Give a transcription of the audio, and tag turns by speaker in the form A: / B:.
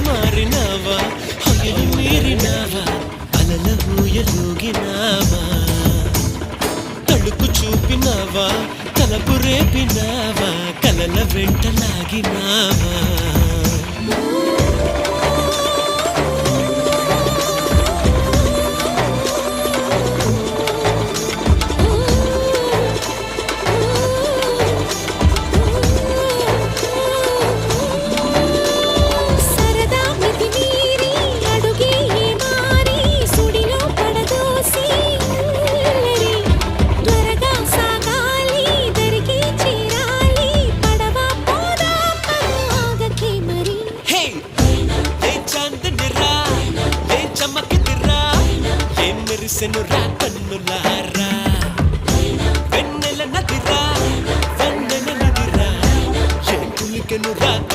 A: మారినావా హొయలు మీరినావా అలల ఊయలూగినావా తలుపు చూపినావా తలపు రేపినావా కలల వెంట లాగినావా Senora